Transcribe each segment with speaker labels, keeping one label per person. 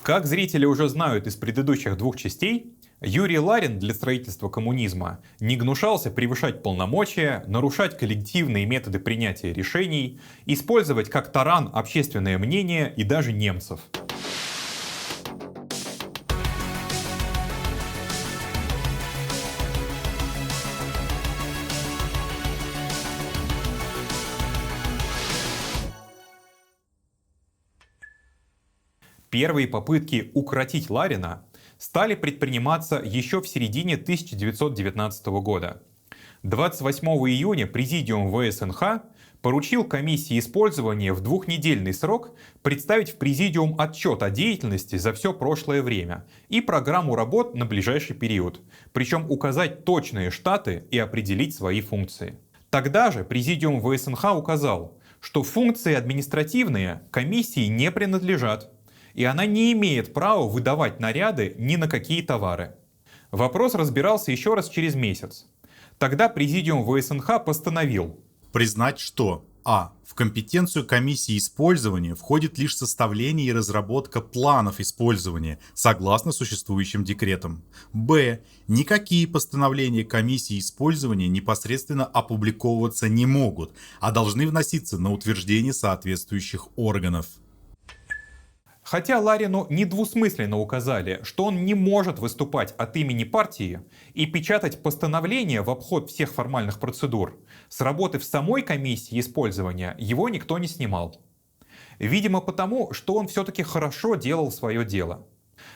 Speaker 1: Как зрители уже знают из предыдущих двух частей, Юрий Ларин для строительства коммунизма не гнушался превышать полномочия, нарушать коллективные методы принятия решений, использовать как таран общественное мнение и даже немцев. Первые попытки укротить Ларина стали предприниматься еще в середине 1919 года. 28 июня Президиум ВСНХ поручил комиссии использования в двухнедельный срок представить в Президиум отчет о деятельности за все прошлое время и программу работ на ближайший период, причем указать точные штаты и определить свои функции. Тогда же Президиум ВСНХ указал, что функции административные комиссии не принадлежат, и она не имеет права выдавать наряды ни на какие товары. Вопрос разбирался еще раз через месяц. Тогда Президиум ВСНХ постановил
Speaker 2: признать, что в компетенцию комиссии использования входит лишь составление и разработка планов использования согласно существующим декретам. Никакие постановления комиссии использования непосредственно опубликовываться не могут, а должны вноситься на утверждение соответствующих органов.
Speaker 1: Хотя Ларину недвусмысленно указали, что он не может выступать от имени партии и печатать постановления в обход всех формальных процедур, с работы в самой комиссии использования его никто не снимал. Видимо потому, что он все-таки хорошо делал свое дело.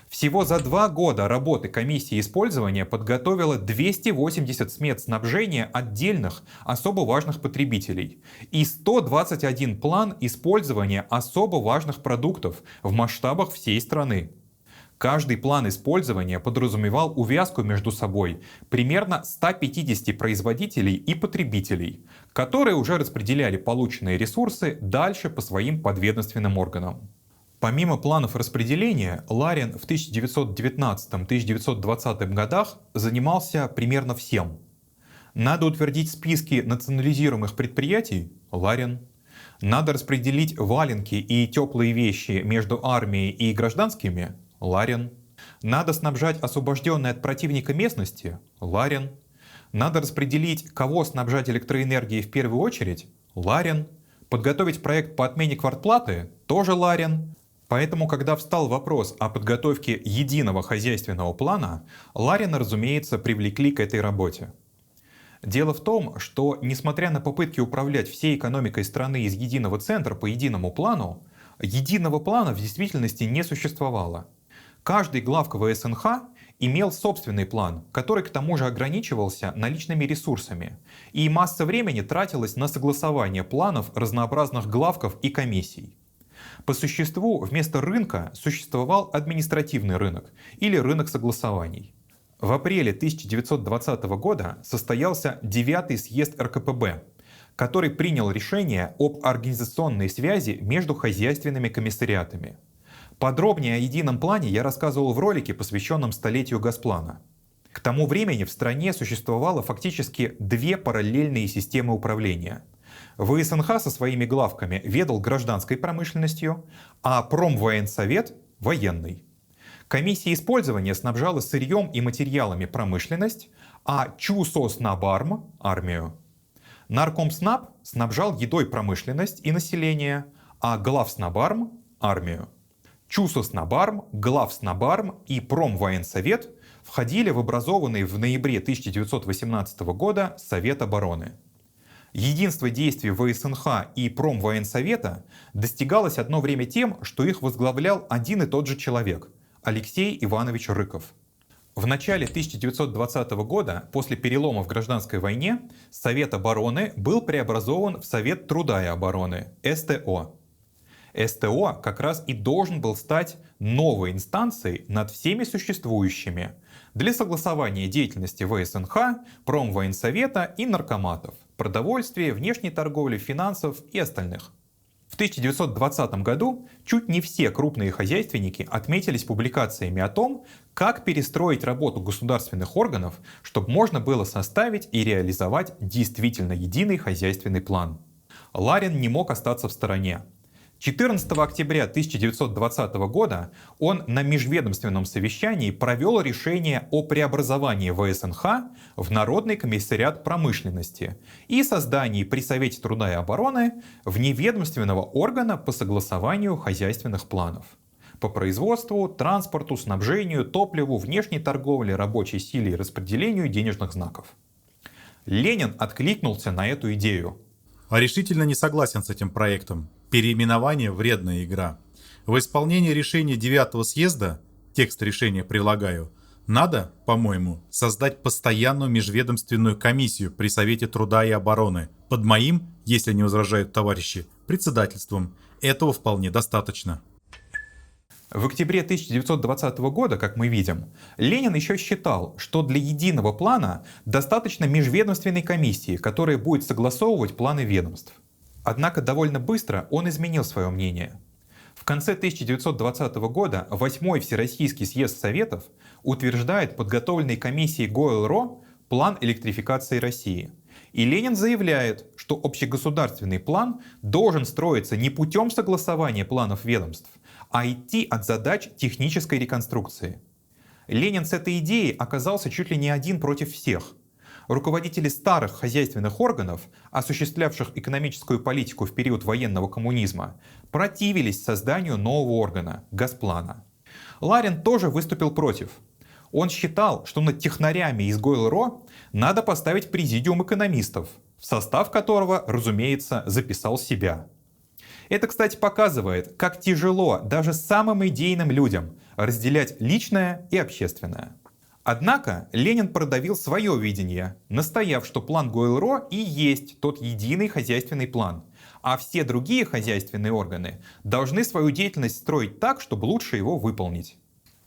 Speaker 1: Всего за 2 года работы комиссии использования подготовила 280 смет снабжения отдельных особо важных потребителей и 121 план использования особо важных продуктов в масштабах всей страны. Каждый план использования подразумевал увязку между собой примерно 150 производителей и потребителей, которые уже распределяли полученные ресурсы дальше по своим подведомственным органам. Помимо планов распределения, Ларин в 1919-1920 годах занимался примерно всем. Надо утвердить списки национализируемых предприятий — Ларин. Надо распределить валенки и теплые вещи между армией и гражданскими — Ларин. Надо снабжать освобожденные от противника местности — Ларин. Надо распределить, кого снабжать электроэнергией в первую очередь — Ларин. Подготовить проект по отмене квартплаты — тоже Ларин. Поэтому, когда встал вопрос о подготовке единого хозяйственного плана, Ларина, разумеется, привлекли к этой работе. Дело в том, что, несмотря на попытки управлять всей экономикой страны из единого центра по единому плану, единого плана в действительности не существовало. Каждый главк ВСНХ имел собственный план, который к тому же ограничивался наличными ресурсами, и масса времени тратилась на согласование планов разнообразных главков и комиссий. По существу, вместо рынка существовал административный рынок или рынок согласований. В апреле 1920 года состоялся 9-й съезд РКПБ, который принял решение об организационной связи между хозяйственными комиссариатами. Подробнее о едином плане я рассказывал в ролике, посвященном столетию Госплана. К тому времени в стране существовало фактически 2 параллельные системы управления. ВСНХ со своими главками ведал гражданской промышленностью, а Промвоенсовет — военной. Комиссия использования снабжала сырьем и материалами промышленность, а ЧУСОСНАБАРМ — армию. Наркомснаб снабжал едой промышленность и население, а Главснабарм — армию. ЧУСОСНАБАРМ, Главснабарм и Промвоенсовет входили в образованный в ноябре 1918 года Совет обороны. Единство действий ВСНХ и Промвоенсовета достигалось одно время тем, что их возглавлял один и тот же человек — Алексей Иванович Рыков. В начале 1920 года, после перелома в гражданской войне, Совет обороны был преобразован в Совет труда и обороны — СТО. СТО как раз и должен был стать новой инстанцией над всеми существующими для согласования деятельности ВСНХ, Промвоенсовета и наркоматов, продовольствия, внешней торговли, финансов и остальных. В 1920 году чуть не все крупные хозяйственники отметились публикациями о том, как перестроить работу государственных органов, чтобы можно было составить и реализовать действительно единый хозяйственный план. Ларин не мог остаться в стороне. 14 октября 1920 года он на межведомственном совещании провел решение о преобразовании ВСНХ в Народный комиссариат промышленности и создании при Совете труда и обороны вневедомственного органа по согласованию хозяйственных планов по производству, транспорту, снабжению, топливу, внешней торговле, рабочей силе и распределению денежных знаков. Ленин откликнулся на эту идею.
Speaker 2: Решительно не согласен с этим проектом. Переименование – вредная игра. В исполнении решения 9-го съезда, текст решения прилагаю, надо, по-моему, создать постоянную межведомственную комиссию при Совете труда и обороны под моим, если не возражают товарищи, председательством. Этого вполне достаточно.
Speaker 1: В октябре 1920 года, как мы видим, Ленин еще считал, что для единого плана достаточно межведомственной комиссии, которая будет согласовывать планы ведомств. Однако довольно быстро он изменил свое мнение. В конце 1920 года 8-й Всероссийский съезд Советов утверждает подготовленной комиссией ГОЭЛРО план электрификации России. И Ленин заявляет, что общегосударственный план должен строиться не путем согласования планов ведомств, а идти от задач технической реконструкции. Ленин с этой идеей оказался чуть ли не один против всех. Руководители старых хозяйственных органов, осуществлявших экономическую политику в период военного коммунизма, противились созданию нового органа – Госплана. Ларин тоже выступил против. Он считал, что над технарями из ГОЭЛРО надо поставить президиум экономистов, в состав которого, разумеется, записал себя. Это, кстати, показывает, как тяжело даже самым идейным людям разделять личное и общественное. Однако Ленин продавил свое видение, настояв, что план ГОЭЛРО и есть тот единый хозяйственный план, а все другие хозяйственные органы должны свою деятельность строить так, чтобы лучше его выполнить.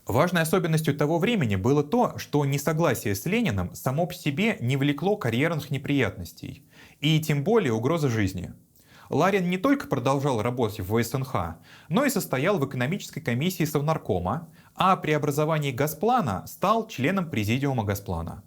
Speaker 1: Важной особенностью того времени было то, что несогласие с Лениным само по себе не влекло карьерных неприятностей, и тем более угрозы жизни. Ларин не только продолжал работать в ВСНХ, но и состоял в экономической комиссии Совнаркома, а при образовании Госплана стал членом президиума Госплана.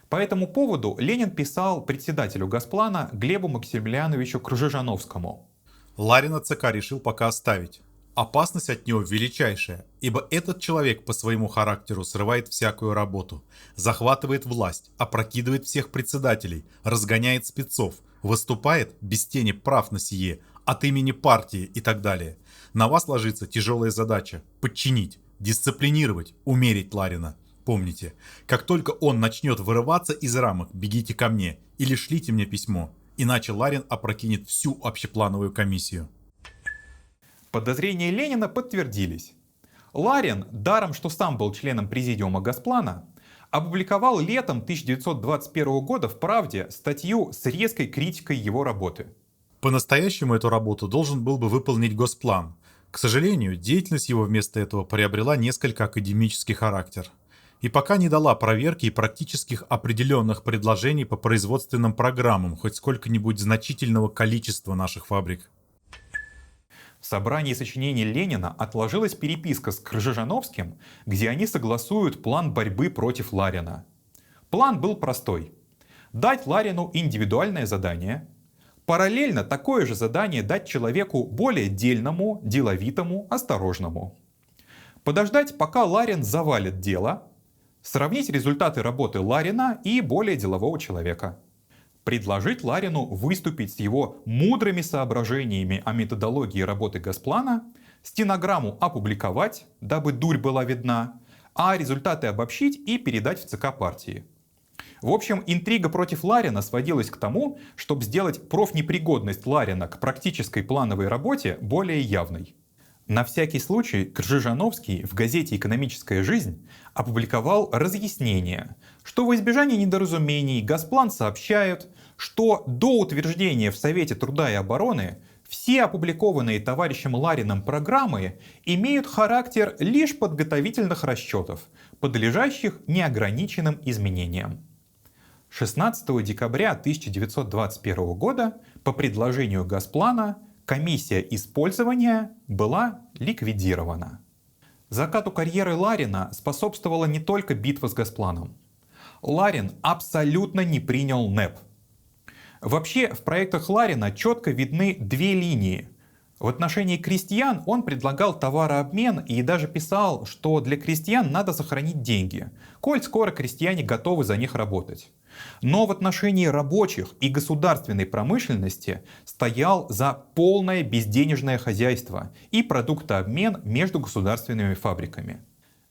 Speaker 1: По этому поводу Ленин писал председателю Госплана Глебу Максимилиановичу Кржижановскому.
Speaker 2: Ларина ЦК решил пока оставить. Опасность от него величайшая, ибо этот человек по своему характеру срывает всякую работу, захватывает власть, опрокидывает всех председателей, разгоняет спецов, выступает без тени прав на сие, от имени партии и так далее. На вас ложится тяжелая задача – подчинить, дисциплинировать, умерить Ларина. Помните, как только он начнет вырываться из рамок, бегите ко мне или шлите мне письмо, иначе Ларин опрокинет всю общеплановую комиссию.
Speaker 1: Подозрения Ленина подтвердились. Ларин, даром что сам был членом президиума Госплана, опубликовал летом 1921 года в «Правде» статью с резкой критикой его работы.
Speaker 2: По-настоящему эту работу должен был бы выполнить Госплан. К сожалению, деятельность его вместо этого приобрела несколько академический характер. И пока не дала проверки и практических определенных предложений по производственным программам хоть сколько-нибудь значительного количества наших фабрик.
Speaker 1: В собрании сочинений Ленина отложилась переписка с Кржижановским, где они согласуют план борьбы против Ларина. План был простой. Дать Ларину индивидуальное задание, параллельно такое же задание дать человеку более дельному, деловитому, осторожному. Подождать, пока Ларин завалит дело, сравнить результаты работы Ларина и более делового человека. Предложить Ларину выступить с его мудрыми соображениями о методологии работы Госплана, стенограмму опубликовать, дабы дурь была видна, а результаты обобщить и передать в ЦК партии. В общем, интрига против Ларина сводилась к тому, чтобы сделать профнепригодность Ларина к практической плановой работе более явной. На всякий случай Кржижановский в газете «Экономическая жизнь» опубликовал разъяснение, что во избежание недоразумений Госплан сообщает, что до утверждения в Совете труда и обороны все опубликованные товарищем Лариным программы имеют характер лишь подготовительных расчетов, подлежащих неограниченным изменениям. 16 декабря 1921 года по предложению Госплана комиссия использования была ликвидирована. Закату карьеры Ларина способствовала не только битва с Госпланом. Ларин абсолютно не принял НЭП. Вообще, в проектах Ларина четко видны две линии. В отношении крестьян он предлагал товарообмен и даже писал, что для крестьян надо сохранить деньги, коль скоро крестьяне готовы за них работать. Но в отношении рабочих и государственной промышленности стоял за полное безденежное хозяйство и продуктообмен между государственными фабриками.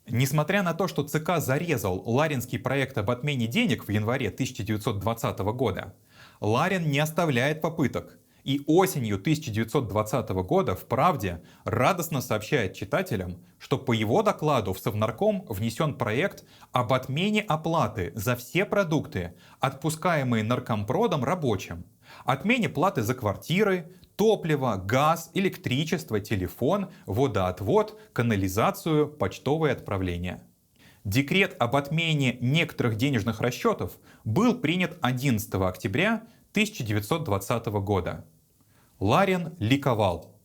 Speaker 1: Несмотря на то, что ЦК зарезал Ларинский проект об отмене денег в январе 1920 года, Ларин не оставляет попыток и осенью 1920 года в «Правде» радостно сообщает читателям, что по его докладу в Совнарком внесен проект об отмене оплаты за все продукты, отпускаемые наркомпродом рабочим, отмене платы за квартиры, топливо, газ, электричество, телефон, водоотвод, канализацию, почтовые отправления. Декрет об отмене некоторых денежных расчетов был принят 11 октября 1920 года. Ларин ликовал.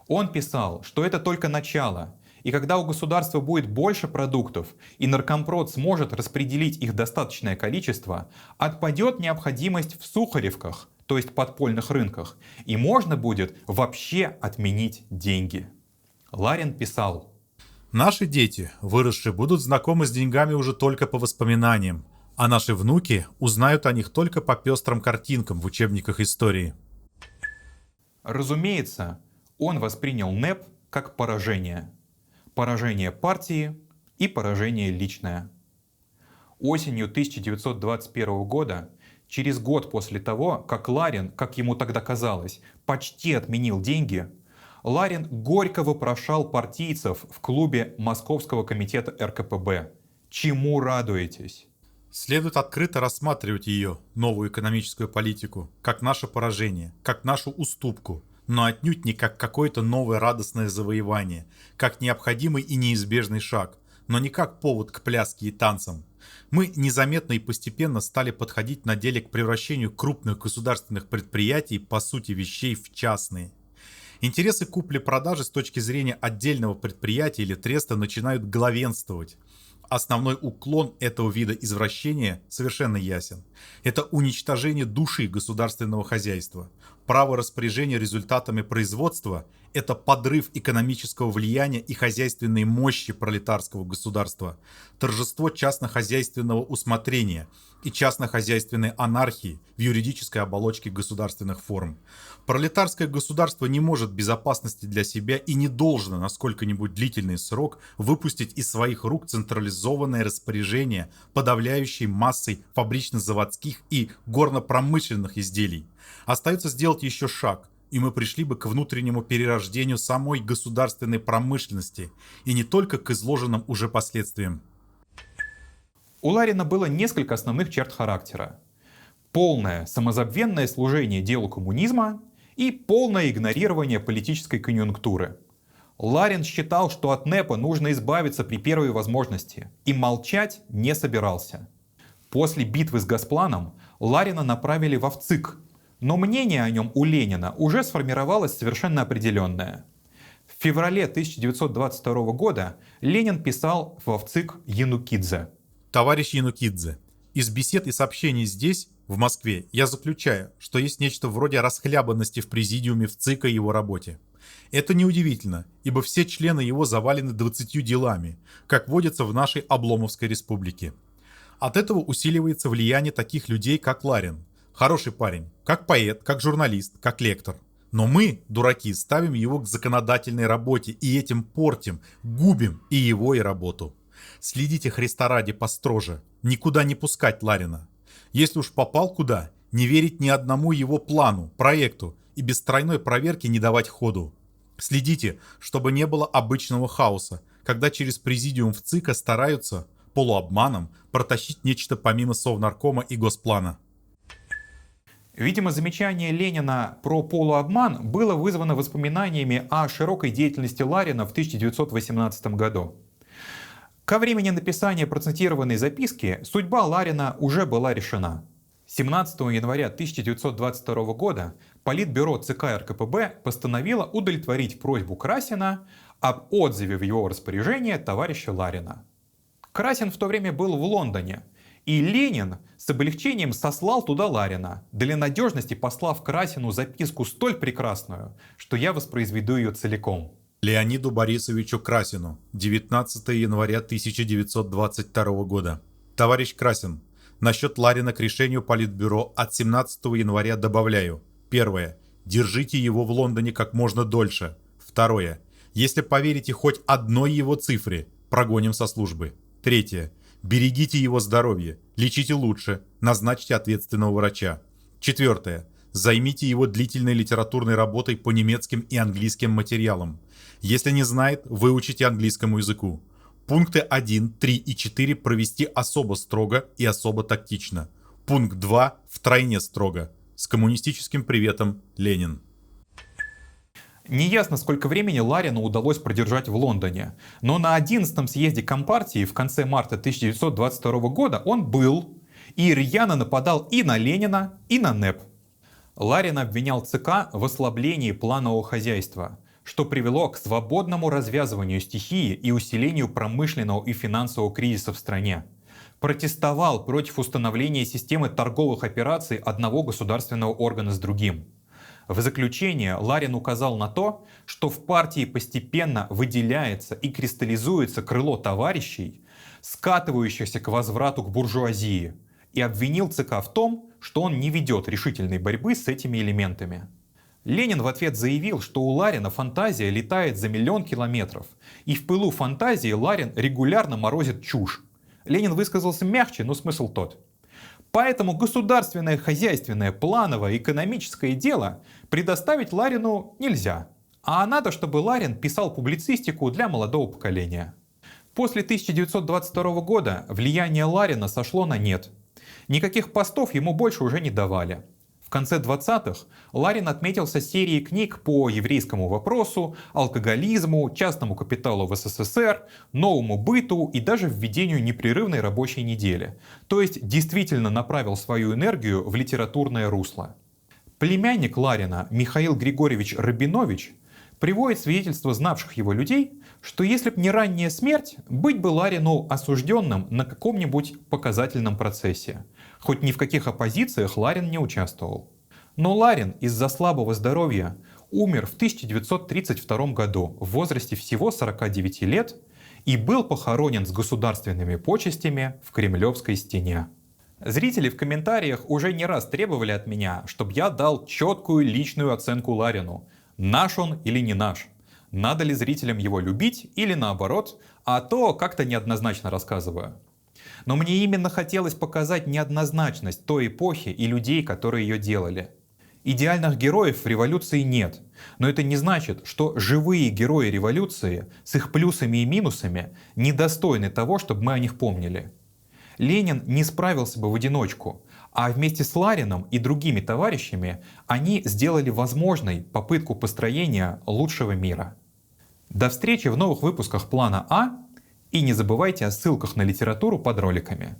Speaker 1: Он писал, что это только начало, и когда у государства будет больше продуктов и наркомпрод сможет распределить их достаточное количество, отпадет необходимость в сухаревках, то есть подпольных рынках, и можно будет вообще отменить деньги. Ларин писал:
Speaker 2: Наши дети, выросшие, будут знакомы с деньгами уже только по воспоминаниям, а наши внуки узнают о них только по пестрым картинкам в учебниках истории.
Speaker 1: Разумеется, он воспринял НЭП как поражение. Поражение партии и поражение личное. Осенью 1921 года, через год после того, как Ларин, как ему тогда казалось, почти отменил деньги, Ларин горько вопрошал партийцев в клубе Московского комитета РКПБ: «Чему радуетесь?»
Speaker 2: Следует открыто рассматривать ее, новую экономическую политику, как наше поражение, как нашу уступку, но отнюдь не как какое-то новое радостное завоевание, как необходимый и неизбежный шаг, но не как повод к пляске и танцам. Мы незаметно и постепенно стали подходить на деле к превращению крупных государственных предприятий, по сути вещей, в частные. Интересы купли-продажи с точки зрения отдельного предприятия или треста начинают главенствовать. Основной уклон этого вида извращения совершенно ясен. Это уничтожение души государственного хозяйства. Право распоряжения результатами производства – это подрыв экономического влияния и хозяйственной мощи пролетарского государства, торжество частнохозяйственного усмотрения и частнохозяйственной анархии в юридической оболочке государственных форм. Пролетарское государство не может безопасности для себя и не должно на сколько-нибудь длительный срок выпустить из своих рук централизованное распоряжение подавляющей массой фабрично-заводских и горно-промышленных изделий. Остается сделать еще шаг, и мы пришли бы к внутреннему перерождению самой государственной промышленности, и не только к изложенным уже последствиям.
Speaker 1: У Ларина было несколько основных черт характера: полное самозабвенное служение делу коммунизма и полное игнорирование политической конъюнктуры. Ларин считал, что от НЭПа нужно избавиться при первой возможности, и молчать не собирался. После битвы с Госпланом Ларина направили во ВЦИК, но мнение о нем у Ленина уже сформировалось совершенно определенное. В феврале 1922 года Ленин писал во ВЦИК Янукидзе:
Speaker 2: Товарищ Янукидзе, из бесед и сообщений здесь, в Москве, я заключаю, что есть нечто вроде расхлябанности в президиуме ВЦИКа и его работе. Это неудивительно, ибо все члены его завалены 20 делами, как водится в нашей Обломовской республике. От этого усиливается влияние таких людей, как Ларин. Хороший парень, как поэт, как журналист, как лектор. Но мы, дураки, ставим его к законодательной работе и этим портим, губим и его, и работу. Следите, Христа ради, построже, никуда не пускать Ларина. Если уж попал куда, не верить ни одному его плану, проекту и без тройной проверки не давать ходу. Следите, чтобы не было обычного хаоса, когда через президиум ВЦИКа стараются полуобманом протащить нечто помимо Совнаркома и Госплана.
Speaker 1: Видимо, замечание Ленина про полуобман было вызвано воспоминаниями о широкой деятельности Ларина в 1918 году. Ко времени написания процитированной записки судьба Ларина уже была решена. 17 января 1922 года Политбюро ЦК РКПБ постановило удовлетворить просьбу Красина об отзыве в его распоряжение товарища Ларина. Красин в то время был в Лондоне И Ленин с облегчением сослал туда Ларина, для надежности послав Красину записку столь прекрасную, что я воспроизведу ее целиком.
Speaker 2: Леониду Борисовичу Красину, 19 января 1922 года. Товарищ Красин, насчет Ларина к решению Политбюро от 17 января добавляю. Первое. Держите его в Лондоне как можно дольше. Второе. Если поверите хоть одной его цифре, прогоним со службы. Третье. Берегите его здоровье, лечите лучше, назначьте ответственного врача. Четвертое. Займите его длительной литературной работой по немецким и английским материалам. Если не знает, выучите английскому языку. Пункты 1, 3 и 4 провести особо строго и особо тактично. Пункт 2 втройне строго. С коммунистическим приветом, Ленин.
Speaker 1: Неясно, сколько времени Ларину удалось продержать в Лондоне, но на 11-м съезде Компартии в конце марта 1922 года он был и рьяно нападал и на Ленина, и на НЭП. Ларин обвинял ЦК в ослаблении планового хозяйства, что привело к свободному развязыванию стихии и усилению промышленного и финансового кризиса в стране. Протестовал против установления системы торговых операций одного государственного органа с другим. В заключение Ларин указал на то, что в партии постепенно выделяется и кристаллизуется крыло товарищей, скатывающихся к возврату к буржуазии, и обвинил ЦК в том, что он не ведет решительной борьбы с этими элементами. Ленин в ответ заявил, что у Ларина фантазия летает за миллион километров, и в пылу фантазии Ларин регулярно морозит чушь. Ленин высказался мягче, но смысл тот. Поэтому государственное, хозяйственное, плановое, экономическое дело предоставить Ларину нельзя. А надо, чтобы Ларин писал публицистику для молодого поколения. После 1922 года влияние Ларина сошло на нет. Никаких постов ему больше уже не давали. В конце 20-х Ларин отметился серией книг по еврейскому вопросу, алкоголизму, частному капиталу в СССР, новому быту и даже введению непрерывной рабочей недели. То есть действительно направил свою энергию в литературное русло. Племянник Ларина Михаил Григорьевич Рабинович приводит свидетельства знавших его людей, что если б не ранняя смерть, быть бы Ларину осужденным на каком-нибудь показательном процессе. Хоть ни в каких оппозициях Ларин не участвовал. Но Ларин из-за слабого здоровья умер в 1932 году в возрасте всего 49 лет и был похоронен с государственными почестями в Кремлевской стене. Зрители в комментариях уже не раз требовали от меня, чтобы я дал четкую личную оценку Ларину. Наш он или не наш? Надо ли зрителям его любить или наоборот? А то как-то неоднозначно рассказываю. Но мне именно хотелось показать неоднозначность той эпохи и людей, которые ее делали. Идеальных героев в революции нет, но это не значит, что живые герои революции с их плюсами и минусами недостойны того, чтобы мы о них помнили. Ленин не справился бы в одиночку, а вместе с Ларином и другими товарищами они сделали возможной попытку построения лучшего мира. До встречи в новых выпусках Плана А, и не забывайте о ссылках на литературу под роликами.